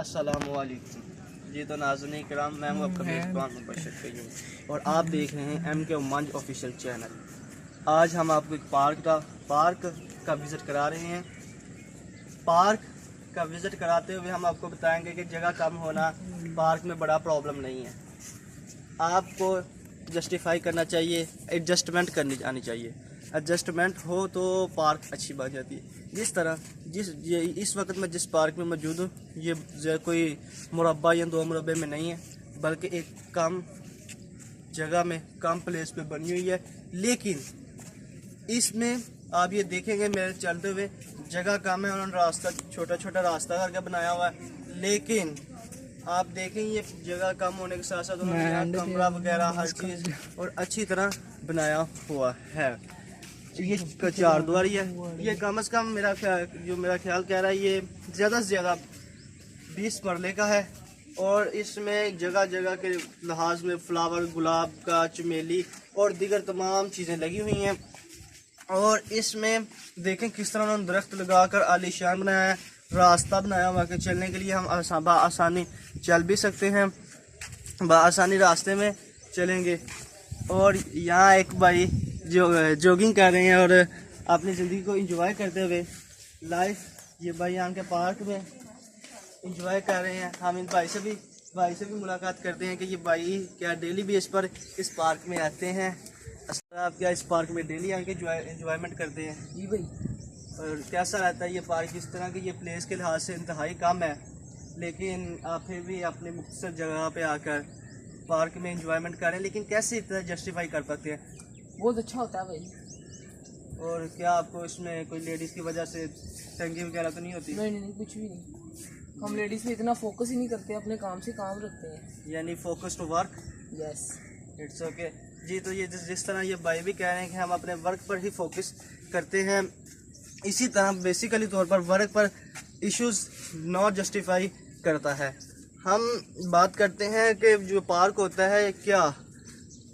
अस्सलाम वालेकुम। जी तो नाज़रीन किराम, मैं हूँ आपका मेज़बान मुबशर क़य्यूम और आप देख रहे हैं MK उमंज ऑफिशियल चैनल। आज हम आपको एक पार्क का विज़िट करा रहे हैं। पार्क का विज़िट कराते हुए हम आपको बताएंगे कि जगह कम होना पार्क में बड़ा प्रॉब्लम नहीं है। आपको जस्टिफाई करना चाहिए, एडजस्टमेंट करनी आनी चाहिए। एडजस्टमेंट हो तो पार्क अच्छी बन जाती है। जिस तरह ये इस वक्त मैं जिस पार्क में मौजूद हूँ, ये कोई मुरब्बा या 2 मुरब्बे में नहीं है, बल्कि एक कम जगह में कम प्लेस पे बनी हुई है। लेकिन इसमें आप ये देखेंगे मेरे चलते हुए जगह कम है, उन्होंने रास्ता छोटा रास्ता करके बनाया हुआ है। लेकिन आप देखें ये जगह कम होने के साथ साथ उन्होंने यहाँ कमरा वगैरह हर चीज़ और अच्छी तरह बनाया हुआ है। ये 4 द्वारी है। ये कम से कम मेरा ख्याल कह रहा है ये ज़्यादा से ज़्यादा 20 मरले का है। और इसमें जगह जगह के लिहाज में फ्लावर, गुलाब का, चमेली और दीगर तमाम चीज़ें लगी हुई हैं। और इसमें देखें किस तरह उन्होंने दरख्त लगाकर आलीशान बनाया है, रास्ता बनाया हुआ कि चलने के लिए हम आसानी चल भी सकते हैं, आसानी रास्ते में चलेंगे। और यहाँ एक भाई जो जॉगिंग कर रहे हैं और अपनी ज़िंदगी को एंजॉय करते हुए लाइफ ये भाई यहाँ के पार्क में एंजॉय कर रहे हैं। हम इन भाई से भी मुलाकात करते हैं कि ये भाई क्या डेली बेस पर इस पार्क में आते हैं। आप क्या इस पार्क में डेली आके एंजॉयमेंट करते हैं? जी भाई। और कैसा रहता है ये पार्क? इस तरह की ये प्लेस के लिहाज से इंतहाई कम है, लेकिन आप फिर भी अपने मुख्तसर जगह पे आकर पार्क में एंजॉयमेंट कर रहे हैं, लेकिन कैसे इतना जस्टिफाई कर पाते हैं? बहुत अच्छा होता है भाई। और क्या आपको इसमें कोई लेडीज़ की वजह से तंगी वगैरह तो नहीं होती? नहीं, कुछ भी नहीं। हम लेडीज़ पे इतना फोकस ही नहीं करते, अपने काम से काम रखते हैं। यानी focus to work. Yes, it's okay. जी तो ये जिस तरह ये भाई भी कह रहे हैं कि हम अपने वर्क पर ही फोकस करते हैं, इसी तरह बेसिकली तौर पर वर्क पर इश्यूज नॉट जस्टिफाई करता है। हम बात करते हैं कि जो पार्क होता है क्या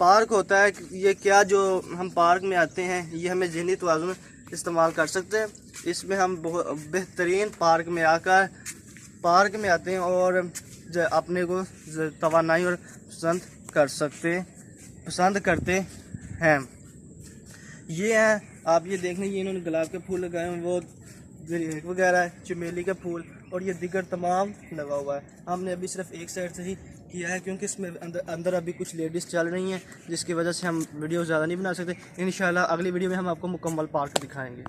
पार्क होता है, ये क्या जो हम पार्क में आते हैं ये हमें ज़हनी तवाज़ुन इस्तेमाल कर सकते हैं। इसमें हम बहुत बेहतरीन पार्क में आते हैं और अपने को तवानाई और पसंद करते हैं। ये हैं, आप ये देख लें, ये इन्होंने गुलाब के फूल लगाए हैं, वो वगैरह है, चमेली के फूल और ये दिगर तमाम लगा हुआ है। हमने अभी सिर्फ एक साइड से ही किया है क्योंकि इसमें अंदर अभी कुछ लेडीज़ चल रही हैं, जिसकी वजह से हम वीडियो ज़्यादा नहीं बना सकते। इंशाल्लाह अगली वीडियो में हम आपको मुकम्मल पार्क दिखाएंगे।